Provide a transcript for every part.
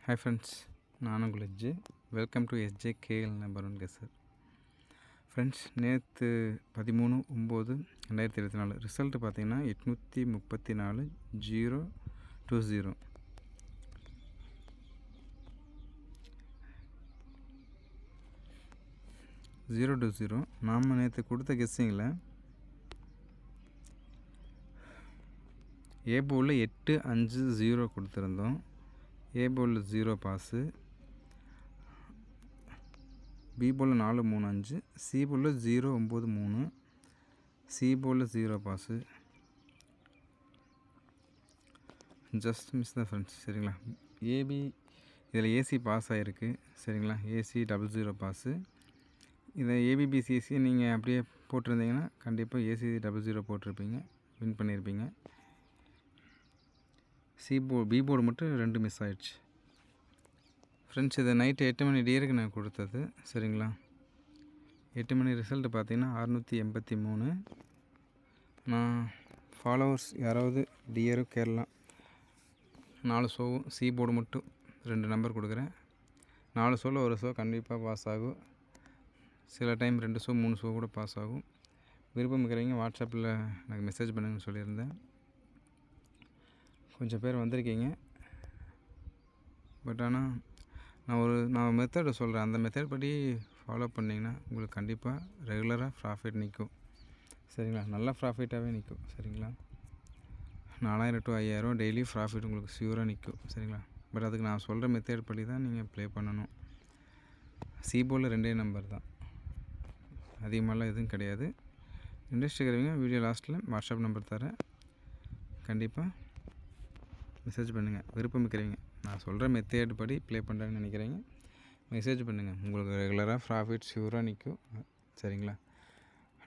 Hi friends, நான் உங்கள் SJ. Welcome to SJ KL number 1 guesser. Friends, நேற்று 13/9/2024 result பார்த்தீங்கன்னா 834,020 020. நாம் நேற்று கொடுத்த கெஸ்ஸிங்கில் ஏ போலில் 850 கொடுத்துருந்தோம். ஏ போலில் 0 பாஸு, பி போலில் 435, சி போலில் 093, சி போலில் 0 பாஸு. ஜஸ்ட் மிஸ் தான் ஃப்ரெண்ட்ஸ், சரிங்களா. ஏபி இதில் ஏசி பாஸ் ஆகிருக்கு, சரிங்களா. AC 00 pass. இதை ஏபிபிசிஎஸ்சி நீங்கள் அப்படியே போட்டிருந்தீங்கன்னா கண்டிப்பாக ஏசி 00 போட்டிருப்பீங்க, வின் பண்ணியிருப்பீங்க. பி போர்டு மட்டும் 2 மிஸ் ஆகிடுச்சு ஃப்ரெண்ட்ஸ். இதை நைட்டு 8 மணி டியருக்கு நான் கொடுத்தது, சரிங்களா. 8 மணி ரிசல்ட்டு பார்த்தீங்கன்னா 683. நான் ஃபாலோவர்ஸ் யாராவது டியரு கேரளா 4 ஷோவும், சி போர்டு மட்டும் 2 நம்பர் கொடுக்குறேன். 4 ஷோவில் ஒரு ஷோ கண்டிப்பாக பாஸ் ஆகும். சில டைம் 2 ஷோ 3 ஷோ கூட பாஸ் ஆகும். விருப்பம் இருக்கிறவங்க வாட்ஸ்அப்பில் எனக்கு மெசேஜ் பண்ணுங்கன்னு சொல்லியிருந்தேன். கொஞ்சம் பேர் வந்திருக்கீங்க. பட் ஆனால் நான் மெத்தடு சொல்கிறேன், அந்த மெத்தட் படி ஃபாலோ பண்ணிங்கன்னா உங்களுக்கு கண்டிப்பாக ரெகுலராக ப்ராஃபிட் நிற்கும், சரிங்களா. நல்லா ப்ராஃபிட்டாகவே நிற்கும், சரிங்களா. 4000 to 5000 டெய்லி ப்ராஃபிட் உங்களுக்கு ஷியூராக நிற்கும், சரிங்களா. பட் அதுக்கு நான் சொல்கிற மெத்தட் படி தான் நீங்கள் ப்ளே பண்ணணும். சி போர்டில் 2 நம்பர் தான், அதிகமாகலாம் எதுவும் கிடையாது. இன்ட்ரெஸ்ட் இருக்கிறவங்க வீடியோ லாஸ்ட்டில் வாட்ஸ்அப் நம்பர் தரேன், கண்டிப்பாக மெசேஜ் பண்ணுங்கள். விருப்பம் இருக்கிறவங்க நான் சொல்கிற மெத்தேட் படி ப்ளே பண்ணுறேன்னு நினைக்கிறீங்க, மெசேஜ் பண்ணுங்கள். உங்களுக்கு ரெகுலராக ப்ராஃபிட் ஷியூராக நிற்கும், சரிங்களா.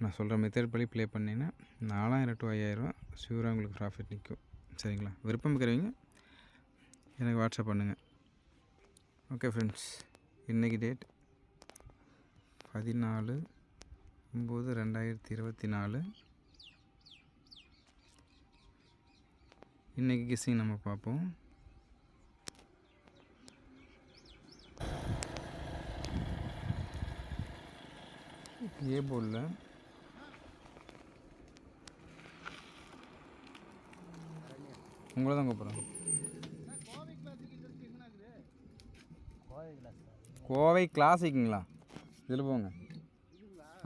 நான் சொல்கிற மெத்தேட் படி ப்ளே பண்ணிங்கன்னா 4000 to 5000 ஷியூராக உங்களுக்கு ப்ராஃபிட் நிற்கும், சரிங்களா. விருப்பம் இருக்கிறவங்க எனக்கு வாட்ஸ்அப் பண்ணுங்கள். ஓகே ஃப்ரெண்ட்ஸ், இன்றைக்கி டேட் 14/9/2024. இன்றைக்கி கெஸ்ஸிங் நம்ம பார்ப்போம். ஏ போர்டில் உங்களை தான் கூப்பிட்றேன். கோவை கிளாசிக்குங்களா? இதில் போங்க.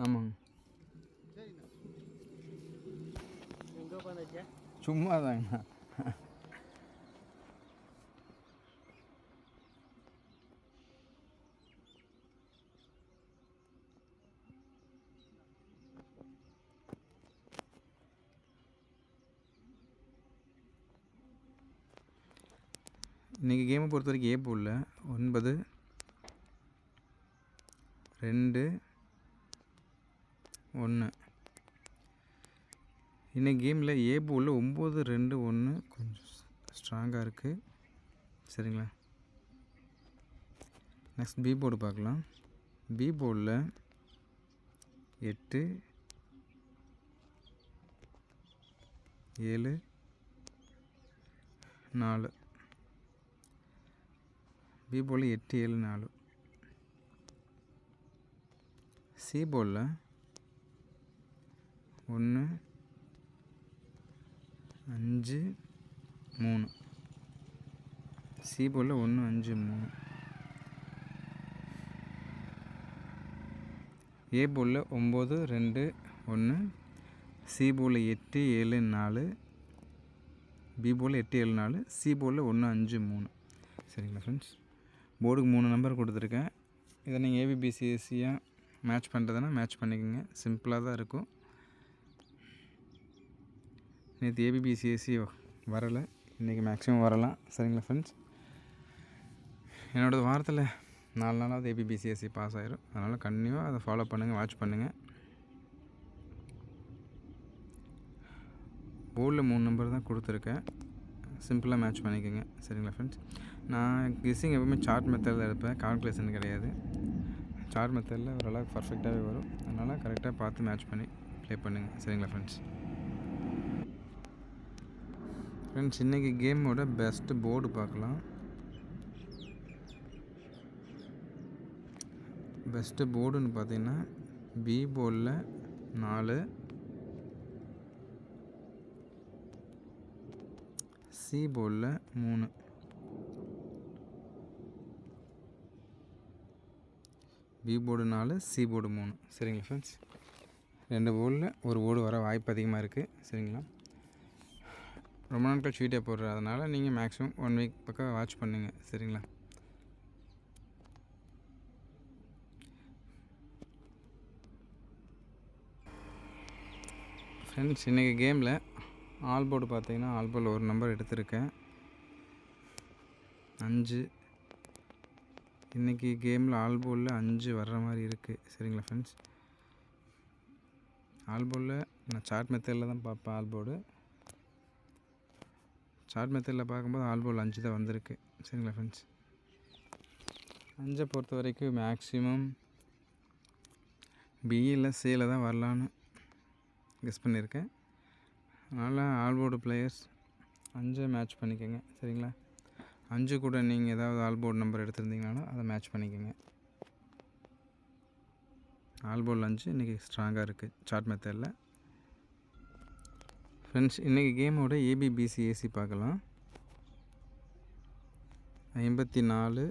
ஆமாங்க, சும்மா தாங்கண்ணா. இன்றைக்கி கேமை பொறுத்த வரைக்கும் ஏ போர்டில் 9, 2, 1. இன்றைக்கி கேமில் ஏ போர்டில் 9, 2, 1 கொஞ்சம் ஸ்ட்ராங்காக இருக்குது, சரிங்களா. நெக்ஸ்ட் பி போர்டு பார்க்கலாம். பி போர்டில் 8, 7, 4. பி போர்டில் 8, 7, 4. சி போர்டில் 1, 5, 3. சி போர்டில் 1, 5, 3. ஏ போர்டில் 9, 2, 1. சி போர்டில் 8, 7, 4. பி போர்டில் 8, 7, 4. சி போர்டில் 1, 5, 3. சரிங்களா ஃப்ரெண்ட்ஸ், போர்டுக்கு 3 நம்பர் கொடுத்துருக்கேன். இதை நீங்கள் ஏபிபிசிஎஸ்சியாக மேட்ச் பண்ணுறதுனா மேட்ச் பண்ணிக்கோங்க, சிம்பிளாக தான் இருக்கும். நேற்று ஏபிபிசிஎஸ்சி வரலை, இன்றைக்கி மேக்ஸிமம் வரலாம், சரிங்களா ஃப்ரெண்ட்ஸ். என்னோடய வாரத்தில் 4 நாளாவது ஏபிபிசிஎஸ்சி பாஸ் ஆகிரும். அதனால் கண்டினியூவாக அதை ஃபாலோ பண்ணுங்கள், வாட்ச் பண்ணுங்கள். போர்டில் 3 நம்பர் தான் கொடுத்துருக்கேன், சிம்பிளாக மேட்ச் பண்ணிக்கோங்க, சரிங்களா ஃப்ரெண்ட்ஸ். நான் கெஸ்ஸிங் எப்பவுமே சார்ட் மெத்தடில் எடுப்பேன், கால்குலேஷன் கிடையாது. சார்ட் மெத்தடில் ஓரளவுக்கு பர்ஃபெக்டாகவே வரும், அதனால் கரெக்டாக பார்த்து மேட்ச் பண்ணி ப்ளே பண்ணுங்கள், சரிங்களா ஃப்ரெண்ட்ஸ். ஃப்ரெண்ட்ஸ், இன்றைக்கி கேமோட பெஸ்ட்டு போர்டு பார்க்கலாம். பெஸ்ட்டு போர்டுன்னு பார்த்தீங்கன்னா பி போர்டில் 4, சி போர்டில் 3. B board 4, C board 3. சரிங்களா ஃப்ரெண்ட்ஸ், 2 போர்டில் ஒரு போர்டு வர வாய்ப்பு அதிகமாக இருக்குது. சரிங்களா, ரொம்ப நாட்கள் வீடியோ போடுறதுனால நீங்கள் மேக்ஸிமம் 1 வீக் பக்கம் வாட்ச் பண்ணுங்கள். சரிங்களா, ஃப்ரெண்ட்ஸ் இன்றைக்கி கேமில் ஆல் போர்டு பார்த்தீங்கன்னா ஆல் போர்டில் ஒரு நம்பர் எடுத்திருக்கேன் 5. இன்றைக்கி கேமில் ஆல் போர்டில் 5 வர்ற மாதிரி இருக்குது. சரிங்களா ஃப்ரெண்ட்ஸ், ஆல் போர்டில் நான் சார்ட் மெத்தடில் தான் பார்ப்பேன். ஆல் போர்டு சார்ட் மெத்தடில் பார்க்கும்போது ஆல் போர்டில் 5 தான் வந்திருக்கு. சரிங்களா ஃப்ரெண்ட்ஸ், 5 பொறுத்த வரைக்கும் மேக்ஸிமம் பியில் சியில் தான் வரலான்னு கெஸ் பண்ணியிருக்கேன். அதனால் ஆல் போர்டு பிளேயர்ஸ் 5 மேட்ச் பண்ணிக்கோங்க. சரிங்களா, 5 கூட நீங்கள் ஏதாவது ஆல் போர்டு நம்பர் எடுத்திருந்தீங்கனாலும் அதை மேட்ச் பண்ணிக்கோங்க. ஆல் போர்டில் 5 இன்றைக்கி ஸ்ட்ராங்காக இருக்குது சார்ட் மெத்தடில். ஃப்ரெண்ட்ஸ் இன்றைக்கி கேமோட ஏபிபிசி ஏசி பார்க்கலாம். 54,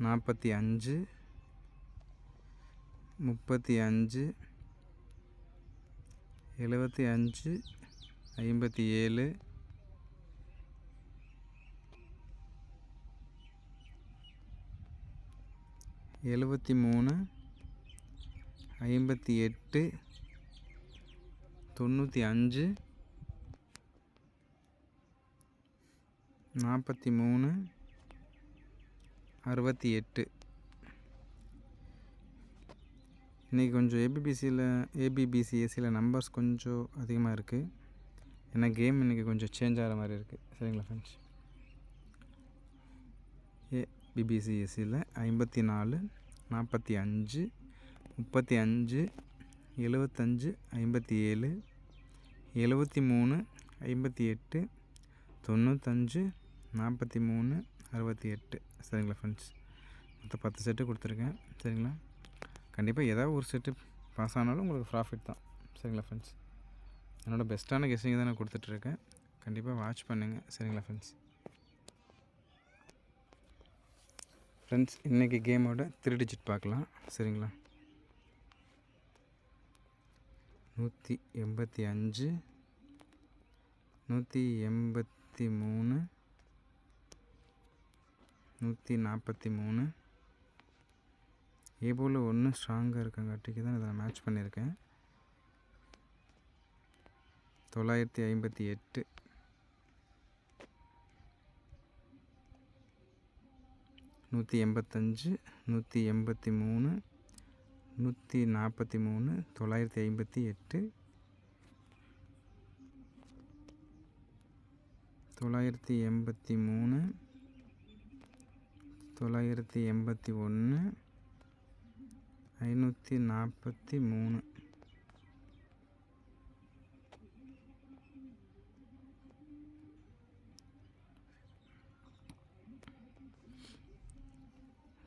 45, 35, 75, 57, 73, 58, 95, 43, 68. இன்றைக்கி கொஞ்சம் ஏபிபிசி ஏசியில் நம்பர்ஸ் கொஞ்சம் அதிகமாக இருக்குது. ஏன்னா கேம் இன்றைக்கி கொஞ்சம் சேஞ்ச் ஆகிற மாதிரி இருக்குது. சரிங்களா ஃப்ரெண்ட்ஸ், ஏபிபிசி ஏசியில் 54, 45, 35, 75, 57, 73, 58, 95, 43, 68. சரிங்களா ஃப்ரெண்ட்ஸ், மொத்தம் 10 செட்டு கொடுத்துருக்கேன். சரிங்களா, கண்டிப்பாக ஏதாவது ஒரு செட்டு பாஸ் ஆனாலும் உங்களுக்கு ப்ராஃபிட் தான். சரிங்களா ஃப்ரெண்ட்ஸ், என்னோடய பெஸ்ட்டான கெஸ்ஸிங் தான் நான் கொடுத்துட்ருக்கேன். கண்டிப்பாக வாட்ச் பண்ணுங்கள். சரிங்களா ஃப்ரெண்ட்ஸ், இன்றைக்கி கேமோட 3 டிஜிட் பார்க்கலாம். சரிங்களா, 185, 183, 143. ஏபோல் 1 ஸ்ட்ராங்காக இருக்கங்காட்டிக்கு தான் இதை நான் மேட்ச் பண்ணியிருக்கேன். 958, 185, 183, 143, 958, 983, 981, 543.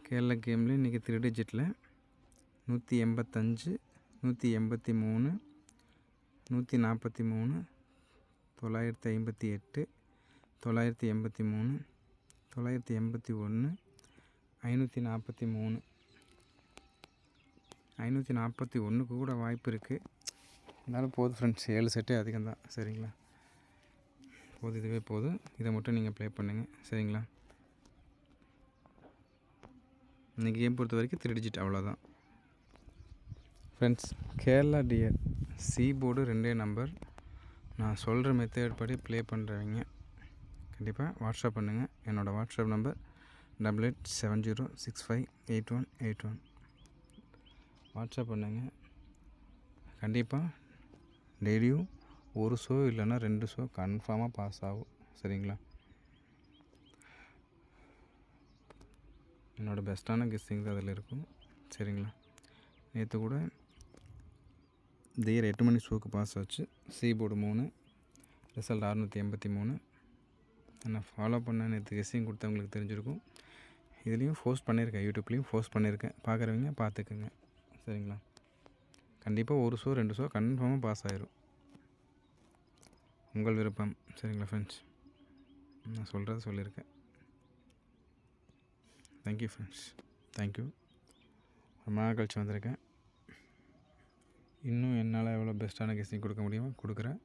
கேரளா கேமில் இன்றைக்கி 3 டிஜிட்டில் 185, 183, 143, 958, 983, 981, 543. 541 கூட வாய்ப்பு இருக்குது. இருந்தாலும் போதும் ஃப்ரெண்ட்ஸ், 7 செட்டே அதிகம்தான். சரிங்களா, போதும், இதுவே போதும். இதை மட்டும் நீங்கள் ப்ளே பண்ணுங்கள். சரிங்களா, இன்றைக்கி கேம் பொறுத்த வரைக்கும் 3 டிஜிட் அவ்வளோதான். Friends, Kerala dear C board 2 number. நான் சொல்கிற மெத்தட் படி ப்ளே பண்ணுறவங்க கண்டிப்பாக வாட்ஸ்அப் பண்ணுங்கள். என்னோடய வாட்ஸ்அப் நம்பர் 8870658181. வாட்ஸ்அப் பண்ணுங்கள். கண்டிப்பாக டெய்லியும் ஒரு ஷோ இல்லைன்னா 2 ஷோ கன்ஃபார்மாக பாஸ் ஆகும். சரிங்களா, என்னோடய பெஸ்ட்டான கெஸ்ஸிங் தான் அதில் இருக்கும். சரிங்களா, நேற்று கூட தியர் 8 மணி ஷோக்கு பாஸ் ஆச்சு. C board 3, result 683. நான் ஃபாலோ பண்ண நேற்று கெஸ்ஸிங் கொடுத்தவங்களுக்கு தெரிஞ்சிருக்கும். இதுலேயும் போஸ்ட் பண்ணியிருக்கேன், யூடியூப்லேயும் போஸ்ட் பண்ணியிருக்கேன். பார்க்குறவங்க பார்த்துக்குங்க. சரிங்களா? கண்டிப்பாக 1 ஷோ 2 ஷோ கன்ஃபார்மாக பாஸ் ஆயிரும். உங்கள் விருப்பம். சரிங்களா ஃப்ரெண்ட்ஸ்? நான் சொல்கிறத சொல்லியிருக்கேன். Thank you friends. தேங்க்யூ. ரொம்ப நாள் கழிச்சு வந்திருக்கேன். இன்னும் என்னால் எவ்வளோ பெஸ்ட்டான கெஸ்டிங் கொடுக்க முடியுமோ கொடுக்குறேன்.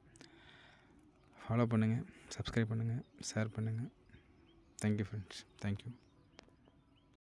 ஃபாலோ பண்ணுங்கள், சப்ஸ்கிரைப் பண்ணுங்கள், ஷேர் பண்ணுங்கள். Thank you friends. தேங்க்யூ.